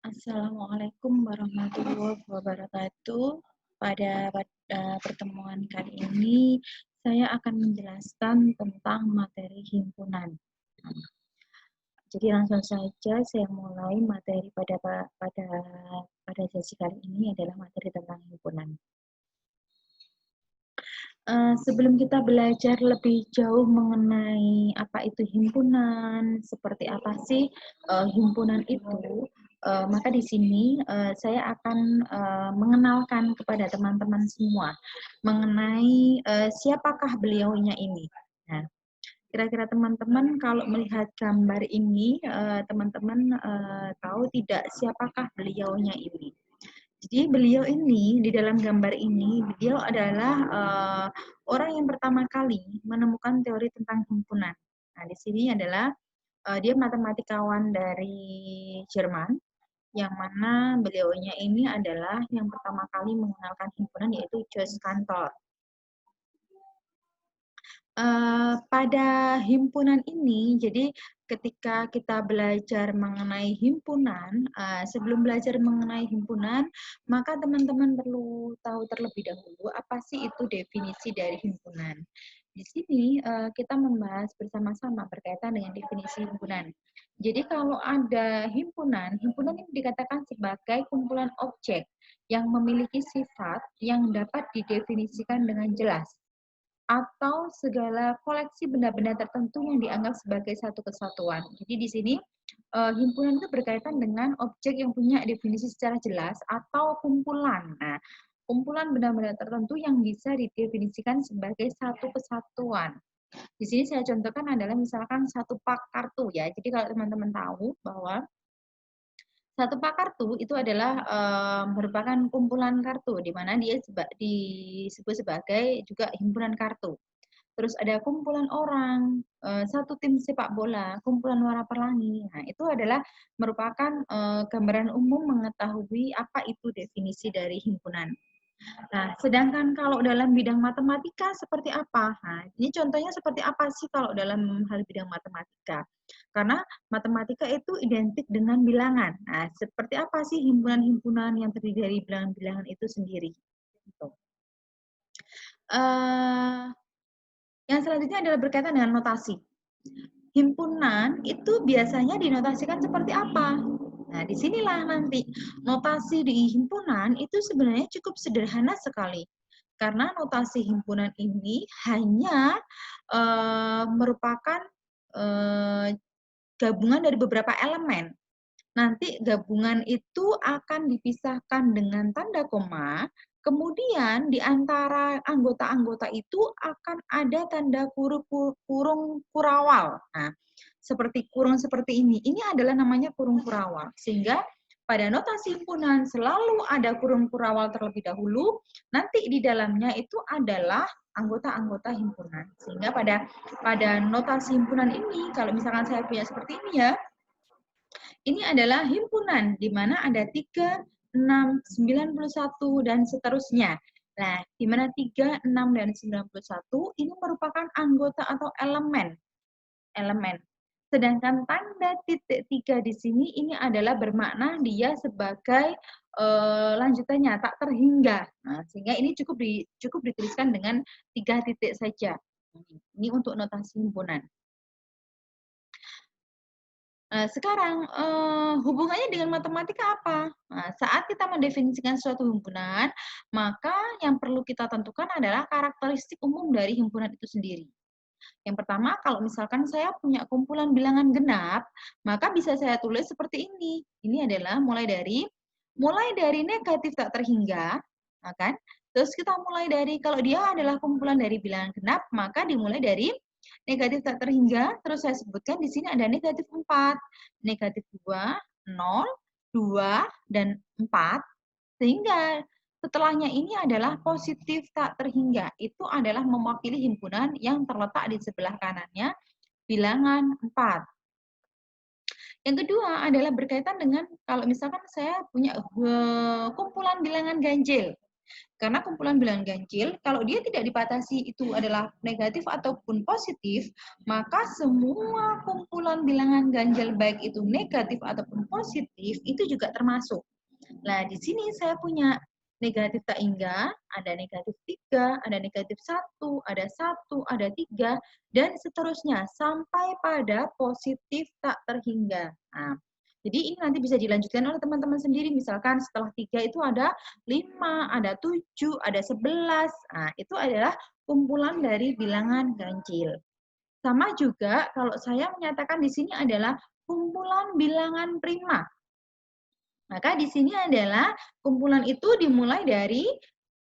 Assalamualaikum warahmatullahi wabarakatuh. Pada pertemuan kali ini, saya akan menjelaskan tentang materi himpunan. Jadi langsung saja saya mulai materi pada sesi kali ini adalah materi tentang himpunan. Sebelum kita belajar lebih jauh mengenai apa itu himpunan, seperti apa sih himpunan itu, maka di sini saya akan mengenalkan kepada teman-teman semua mengenai siapakah beliaunya ini. Nah, kira-kira teman-teman kalau melihat gambar ini, teman-teman tahu tidak siapakah beliaunya ini? Jadi beliau ini di dalam gambar ini beliau adalah orang yang pertama kali menemukan teori tentang himpunan. Nah, di sini adalah dia matematikawan dari Jerman yang mana beliaunya ini adalah yang pertama kali mengenalkan himpunan yaitu Joost Cantor. Pada himpunan ini, jadi ketika kita belajar mengenai himpunan, sebelum belajar mengenai himpunan, maka teman-teman perlu tahu terlebih dahulu apa sih itu definisi dari himpunan. Di sini kita membahas bersama-sama berkaitan dengan definisi himpunan. Jadi kalau ada himpunan, himpunan ini dikatakan sebagai kumpulan objek yang memiliki sifat yang dapat didefinisikan dengan jelas atau segala koleksi benda-benda tertentu yang dianggap sebagai satu kesatuan. Jadi di sini himpunan itu berkaitan dengan objek yang punya definisi secara jelas atau kumpulan. Nah, kumpulan benda-benda tertentu yang bisa didefinisikan sebagai satu kesatuan. Di sini saya contohkan adalah misalkan satu pak kartu ya. Jadi kalau teman-teman tahu bahwa satu pak kartu itu adalah merupakan kumpulan kartu di mana dia disebut sebagai juga himpunan kartu. Terus ada kumpulan orang, satu tim sepak bola, kumpulan warna pelangi. Nah, itu adalah merupakan gambaran umum mengetahui apa itu definisi dari himpunan. Nah, sedangkan kalau dalam bidang matematika seperti apa? Nah, ini contohnya seperti apa sih kalau dalam hal bidang matematika? Karena matematika itu identik dengan bilangan. Nah, seperti apa sih himpunan-himpunan yang terdiri dari bilangan-bilangan itu sendiri? Gitu. Yang selanjutnya adalah berkaitan dengan notasi. Himpunan itu biasanya dinotasikan seperti apa? Nah, disinilah nanti notasi di himpunan itu sebenarnya cukup sederhana sekali. Karena notasi himpunan ini hanya merupakan gabungan dari beberapa elemen. Nanti gabungan itu akan dipisahkan dengan tanda koma, kemudian di antara anggota-anggota itu akan ada tanda kurung kurawal. Nah, seperti kurung seperti ini. Ini adalah namanya kurung kurawal. Sehingga pada notasi himpunan selalu ada kurung kurawal terlebih dahulu, nanti di dalamnya itu adalah anggota-anggota himpunan. Sehingga pada notasi himpunan ini, kalau misalkan saya punya seperti ini ya, ini adalah himpunan di mana ada 3, 6, 91, dan seterusnya. Nah, di mana 3, 6, dan 91 ini merupakan anggota atau elemen. Sedangkan tanda titik 3 di sini ini adalah bermakna dia sebagai lanjutannya tak terhingga. Nah, sehingga ini cukup dituliskan dengan 3 titik saja. Ini untuk notasi himpunan. Sekarang hubungannya dengan matematika apa? Nah, saat kita mendefinisikan suatu himpunan, maka yang perlu kita tentukan adalah karakteristik umum dari himpunan itu sendiri. Yang pertama, kalau misalkan saya punya kumpulan bilangan genap, maka bisa saya tulis seperti ini. Ini adalah mulai dari negatif tak terhingga, kan? Terus kita mulai dari kalau dia adalah kumpulan dari bilangan genap, maka dimulai dari negatif tak terhingga, terus saya sebutkan di sini ada negatif 4, negatif 2, 0, 2, dan 4, sehingga setelahnya ini adalah positif tak terhingga. Itu adalah mewakili himpunan yang terletak di sebelah kanannya bilangan 4. Yang kedua adalah berkaitan dengan kalau misalkan saya punya kumpulan bilangan ganjil. Karena kumpulan bilangan ganjil, kalau dia tidak dibatasi itu adalah negatif ataupun positif, maka semua kumpulan bilangan ganjil baik itu negatif ataupun positif itu juga termasuk. Nah, di sini saya punya negatif tak hingga, ada negatif 3, ada negatif 1, ada 3, dan seterusnya sampai pada positif tak terhingga. Nah, jadi ini nanti bisa dilanjutkan oleh teman-teman sendiri. Misalkan setelah 3 itu ada 5, ada 7, ada 11. Nah, itu adalah kumpulan dari bilangan ganjil. Sama juga kalau saya menyatakan di sini adalah kumpulan bilangan prima. Maka di sini adalah kumpulan itu dimulai dari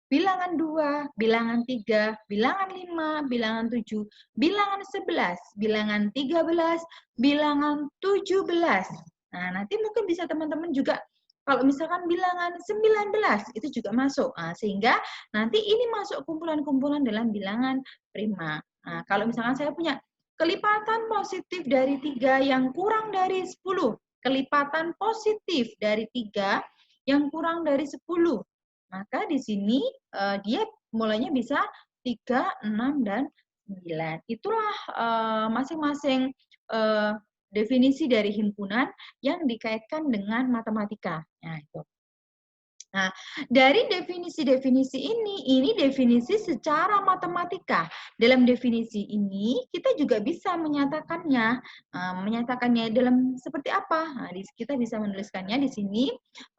bilangan 2, bilangan 3, bilangan 5, bilangan 7, bilangan 11, bilangan 13, bilangan 17. Nah, nanti mungkin bisa teman-teman juga kalau misalkan bilangan 19 itu juga masuk. Nah, sehingga nanti ini masuk kumpulan-kumpulan dalam bilangan prima. Nah, kalau misalkan saya punya kelipatan positif dari 3 yang kurang dari 10, kelipatan positif dari 3 yang kurang dari 10. Maka di sini dia mulainya bisa 3, 6, dan 9. Itulah masing-masing definisi dari himpunan yang dikaitkan dengan matematika. Nah, itu. Nah, dari definisi-definisi ini definisi secara matematika. Dalam definisi ini, kita juga bisa menyatakannya dalam seperti apa. Nah, kita bisa menuliskannya di sini,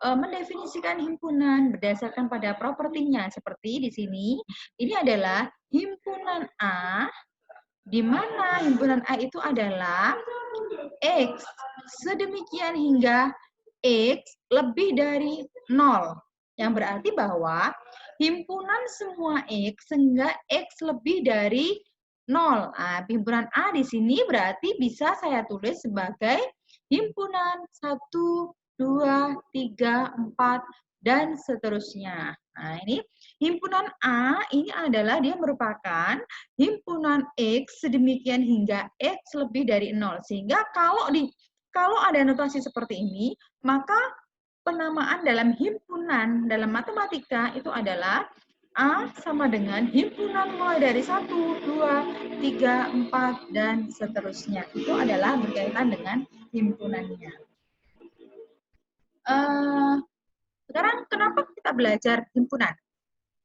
mendefinisikan himpunan berdasarkan pada propertinya. Seperti di sini, ini adalah himpunan A, di mana himpunan A itu adalah X sedemikian hingga X lebih dari 0. Yang berarti bahwa himpunan semua X sehingga X lebih dari 0. Nah, himpunan A di sini berarti bisa saya tulis sebagai himpunan 1, 2, 3, 4, dan seterusnya. Nah, ini himpunan A ini adalah dia merupakan himpunan X sedemikian hingga X lebih dari 0. Sehingga kalau ada notasi seperti ini, maka penamaan dalam himpunan dalam matematika itu adalah A sama dengan himpunan mulai dari 1, 2, 3, 4, dan seterusnya. Itu adalah berkaitan dengan himpunannya. Sekarang kenapa kita belajar himpunan?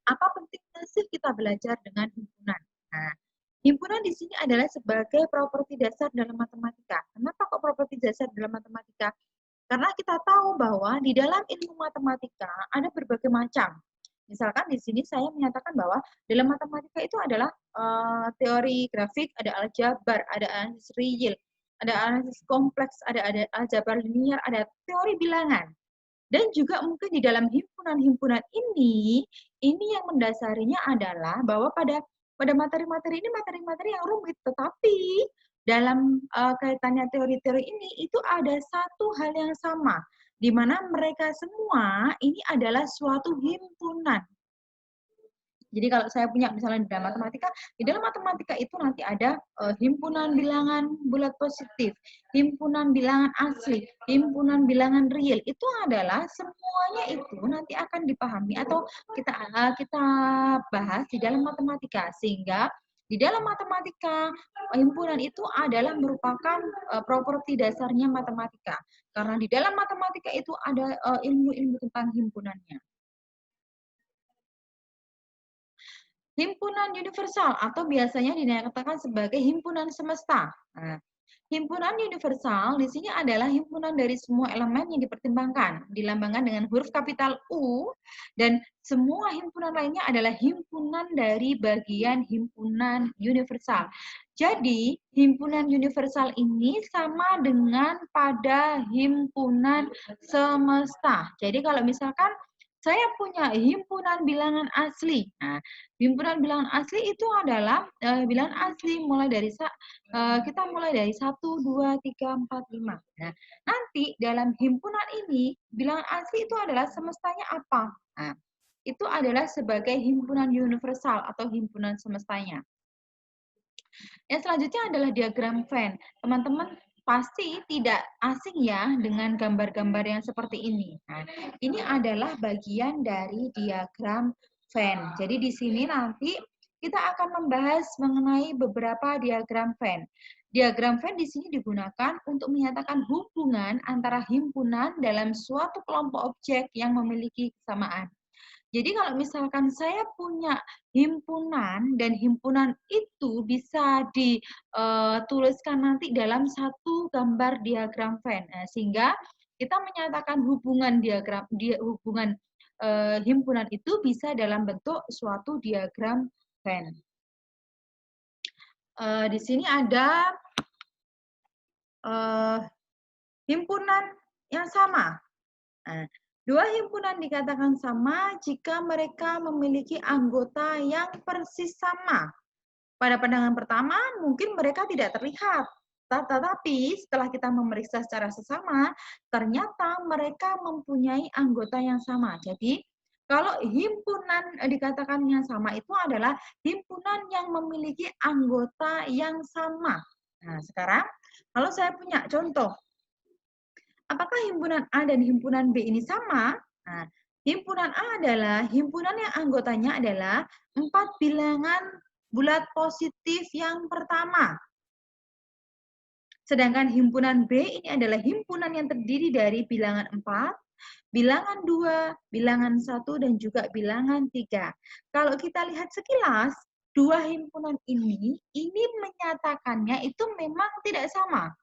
Apa pentingnya sih kita belajar dengan himpunan? Nah, himpunan di sini adalah sebagai properti dasar dalam matematika. Kenapa kok properti dasar dalam matematika? Karena kita tahu bahwa di dalam ilmu matematika ada berbagai macam. Misalkan di sini saya menyatakan bahwa dalam matematika itu adalah teori grafik, ada aljabar, ada analisis real, ada analisis kompleks, ada aljabar linear, ada teori bilangan. Dan juga mungkin di dalam himpunan-himpunan ini yang mendasarinya adalah bahwa pada materi-materi ini materi-materi yang rumit, tetapi dalam kaitannya teori-teori ini itu ada satu hal yang sama, di mana mereka semua ini adalah suatu himpunan. Jadi kalau saya punya misalnya di dalam matematika itu nanti ada himpunan bilangan bulat positif, himpunan bilangan asli, himpunan bilangan real. Itu adalah semuanya itu nanti akan dipahami atau kita bahas di dalam matematika, sehingga di dalam matematika himpunan itu adalah merupakan properti dasarnya matematika. Karena di dalam matematika itu ada ilmu-ilmu tentang himpunannya. Himpunan universal atau biasanya dinyatakan sebagai himpunan semesta. Nah, himpunan universal di sini adalah himpunan dari semua elemen yang dipertimbangkan, dilambangkan dengan huruf kapital U, dan semua himpunan lainnya adalah himpunan dari bagian himpunan universal. Jadi, himpunan universal ini sama dengan pada himpunan semesta. Jadi, kalau misalkan saya punya himpunan bilangan asli. Nah, himpunan bilangan asli itu adalah bilangan asli mulai dari kita mulai dari 1, 2, 3, 4, 5. Nah, nanti dalam himpunan ini bilangan asli itu adalah semestanya apa? Nah, itu adalah sebagai himpunan universal atau himpunan semestanya. Yang selanjutnya adalah diagram Venn. Teman-teman pasti tidak asing ya dengan gambar-gambar yang seperti ini. Nah, ini adalah bagian dari diagram Venn. Jadi di sini nanti kita akan membahas mengenai beberapa diagram Venn. Diagram Venn di sini digunakan untuk menyatakan hubungan antara himpunan dalam suatu kelompok objek yang memiliki kesamaan. Jadi kalau misalkan saya punya himpunan dan himpunan itu bisa dituliskan nanti dalam satu gambar diagram Venn. Nah, sehingga kita menyatakan hubungan himpunan itu bisa dalam bentuk suatu diagram Venn. Di sini ada himpunan yang sama. Nah, dua himpunan dikatakan sama jika mereka memiliki anggota yang persis sama. Pada pandangan pertama, mungkin mereka tidak terlihat. Tetapi setelah kita memeriksa secara sesama, ternyata mereka mempunyai anggota yang sama. Jadi, kalau himpunan dikatakan yang sama itu adalah himpunan yang memiliki anggota yang sama. Nah, sekarang kalau saya punya contoh, apakah himpunan A dan himpunan B ini sama? Nah, himpunan A adalah himpunan yang anggotanya adalah 4 bilangan bulat positif yang pertama. Sedangkan himpunan B ini adalah himpunan yang terdiri dari bilangan 4, bilangan 2, bilangan 1, dan juga bilangan 3. Kalau kita lihat sekilas, dua himpunan ini menyatakannya itu memang tidak sama.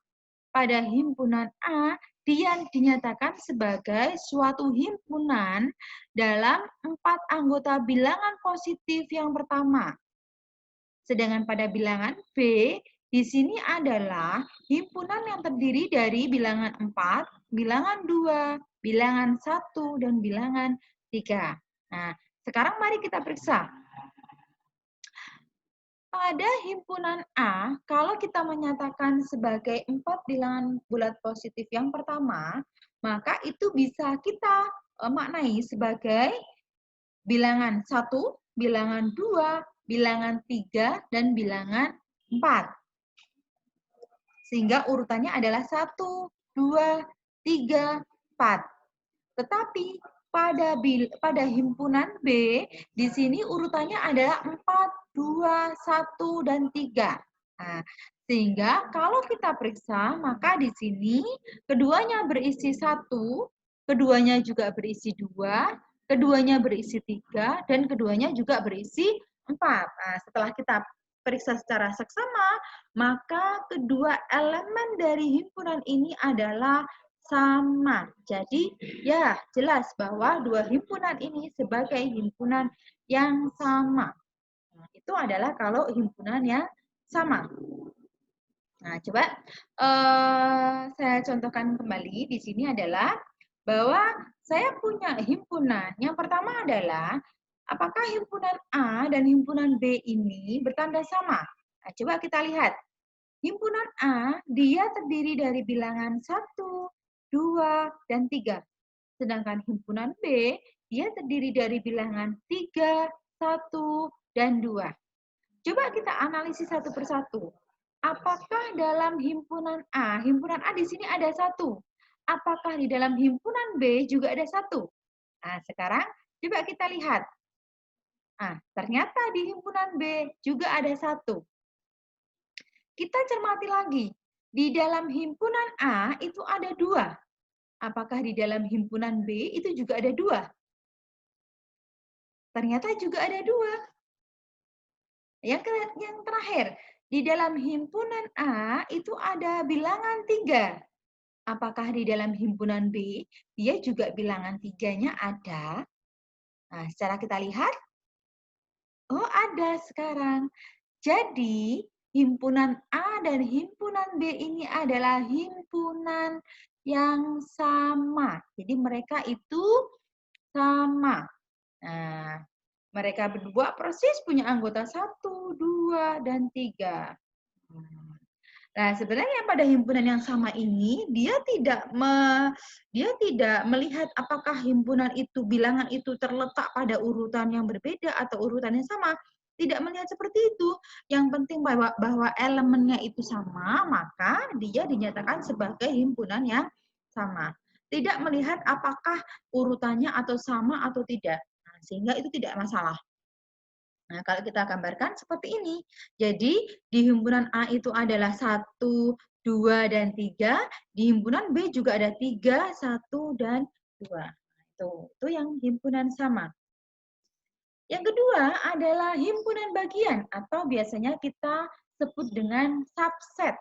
Pada himpunan A, dia dinyatakan sebagai suatu himpunan dalam 4 anggota bilangan positif yang pertama. Sedangkan pada bilangan B, di sini adalah himpunan yang terdiri dari bilangan 4, bilangan 2, bilangan 1, dan bilangan 3. Nah, sekarang mari kita periksa. Pada himpunan A, kalau kita menyatakan sebagai 4 bilangan bulat positif yang pertama, maka itu bisa kita maknai sebagai bilangan 1, bilangan 2, bilangan 3, dan bilangan 4. Sehingga urutannya adalah 1, 2, 3, 4. Tetapi pada himpunan B, di sini urutannya adalah 4, 2, 1, dan 3. Nah, sehingga kalau kita periksa, maka di sini keduanya berisi 1, keduanya juga berisi 2, keduanya berisi 3, dan keduanya juga berisi 4. Nah, setelah kita periksa secara seksama, maka kedua elemen dari himpunan ini adalah sama. Jadi, ya jelas bahwa dua himpunan ini sebagai himpunan yang sama. Nah, itu adalah kalau himpunan yang sama. Nah, coba saya contohkan kembali. Di sini adalah bahwa saya punya himpunan. Yang pertama adalah apakah himpunan A dan himpunan B ini bertanda sama? Nah, coba kita lihat. Himpunan A, dia terdiri dari bilangan 1, 2, dan 3. Sedangkan himpunan B, dia terdiri dari bilangan 3, 1, dan 2. Coba kita analisis satu persatu. Apakah dalam himpunan A di sini ada 1? Apakah di dalam himpunan B juga ada 1? Nah, sekarang coba kita lihat. Nah, ternyata di himpunan B juga ada 1. Kita cermati lagi. Di dalam himpunan A itu ada 2. Apakah di dalam himpunan B itu juga ada 2? Ternyata juga ada 2. Yang terakhir, di dalam himpunan A itu ada bilangan 3. Apakah di dalam himpunan B dia juga bilangan 3-nya ada? Nah, secara kita lihat, oh ada sekarang. Jadi, himpunan A dan himpunan B ini adalah himpunan yang sama. Jadi mereka itu sama. Nah, mereka berdua persis punya anggota 1, 2, dan 3. Nah, sebenarnya pada himpunan yang sama ini, dia tidak melihat apakah himpunan itu, bilangan itu terletak pada urutan yang berbeda atau urutan yang sama. Tidak melihat seperti itu. Yang penting bahwa elemennya itu sama, maka dia dinyatakan sebagai himpunan yang sama. Tidak melihat apakah urutannya atau sama atau tidak. Nah, sehingga itu tidak masalah. Nah, kalau kita gambarkan seperti ini. Jadi, di himpunan A itu adalah 1, 2, dan 3. Di himpunan B juga ada 3, 1, dan 2. Itu yang himpunan sama. Yang kedua adalah himpunan bagian atau biasanya kita sebut dengan subset.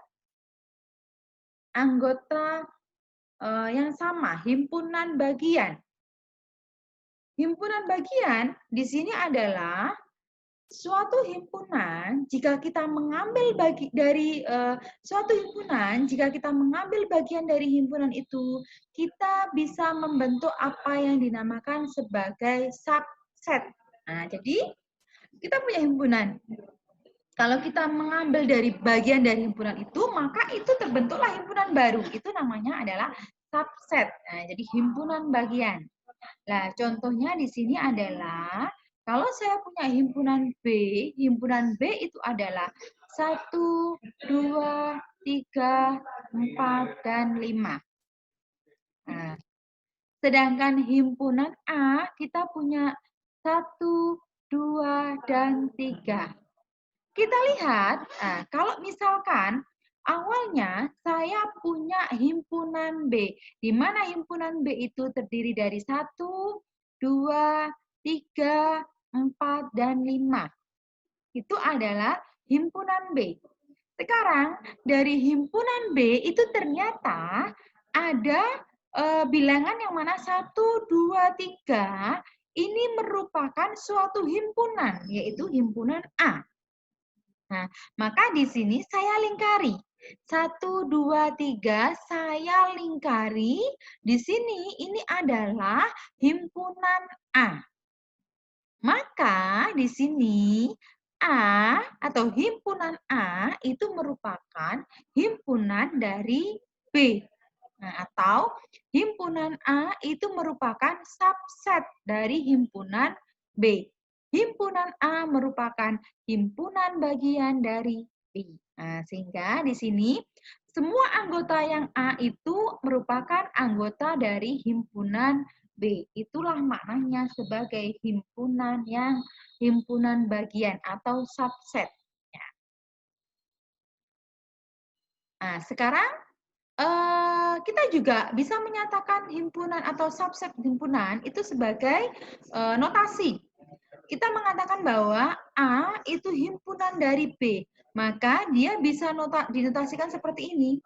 Anggota yang sama, himpunan bagian. Himpunan bagian di sini adalah suatu himpunan jika kita mengambil suatu himpunan jika kita mengambil bagian dari himpunan itu, kita bisa membentuk apa yang dinamakan sebagai subset. Nah, jadi kita punya himpunan. Kalau kita mengambil dari bagian dari himpunan itu, maka itu terbentuklah himpunan baru. Itu namanya adalah subset. Nah, jadi himpunan bagian. Nah, contohnya di sini adalah kalau saya punya himpunan B itu adalah 1, 2, 3, 4, dan 5. Nah, sedangkan himpunan A kita punya 1, 2, dan 3. Kita lihat, kalau misalkan awalnya saya punya himpunan B, di mana himpunan B itu terdiri dari 1, 2, 3, 4, dan 5. Itu adalah himpunan B. Sekarang, dari himpunan B itu ternyata ada bilangan yang mana 1, 2, 3, ini merupakan suatu himpunan, yaitu himpunan A. Nah, maka di sini saya lingkari. 1, 2, 3, saya lingkari. Di sini ini adalah himpunan A. Maka di sini A atau himpunan A itu merupakan himpunan dari B. Nah, atau himpunan A itu merupakan subset dari himpunan B. Himpunan A merupakan himpunan bagian dari B. Nah, sehingga di sini semua anggota yang A itu merupakan anggota dari himpunan B. Itulah maknanya sebagai himpunan bagian atau subset. Nah, sekarang kita juga bisa menyatakan himpunan atau subset himpunan itu sebagai notasi. Kita mengatakan bahwa A itu himpunan dari B, maka dia bisa dinotasikan seperti ini.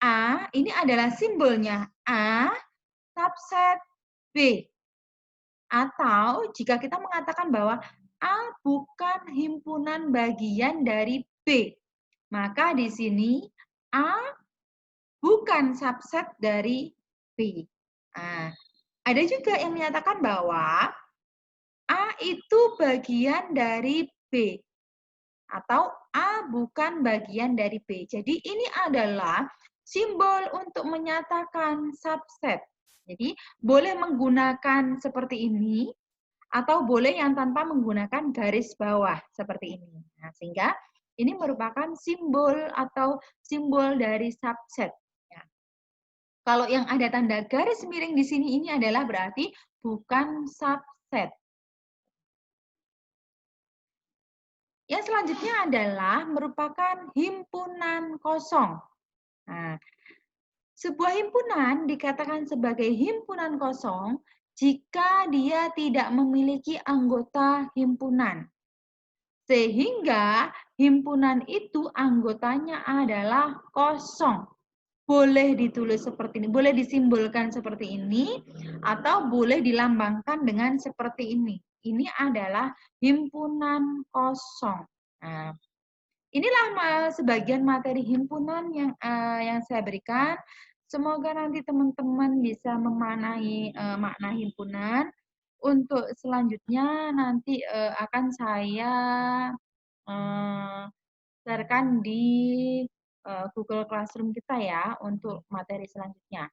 A ini adalah simbolnya A subset B. Atau jika kita mengatakan bahwa A bukan himpunan bagian dari B, maka di sini A bukan subset dari B. Nah, ada juga yang menyatakan bahwa A itu bagian dari B atau A bukan bagian dari B. Jadi ini adalah simbol untuk menyatakan subset. Jadi boleh menggunakan seperti ini atau boleh yang tanpa menggunakan garis bawah seperti ini. Nah, sehingga ini merupakan simbol atau simbol dari subset. Ya. Kalau yang ada tanda garis miring di sini ini adalah berarti bukan subset. Yang selanjutnya adalah merupakan himpunan kosong. Nah, sebuah himpunan dikatakan sebagai himpunan kosong jika dia tidak memiliki anggota himpunan. Sehingga himpunan itu anggotanya adalah kosong. Boleh ditulis seperti ini, boleh disimbolkan seperti ini, atau boleh dilambangkan dengan seperti ini. Ini adalah himpunan kosong. Nah, inilah sebagian materi himpunan yang saya berikan. Semoga nanti teman-teman bisa memaknai makna himpunan. Untuk selanjutnya nanti akan saya share-kan di Google Classroom kita ya untuk materi selanjutnya.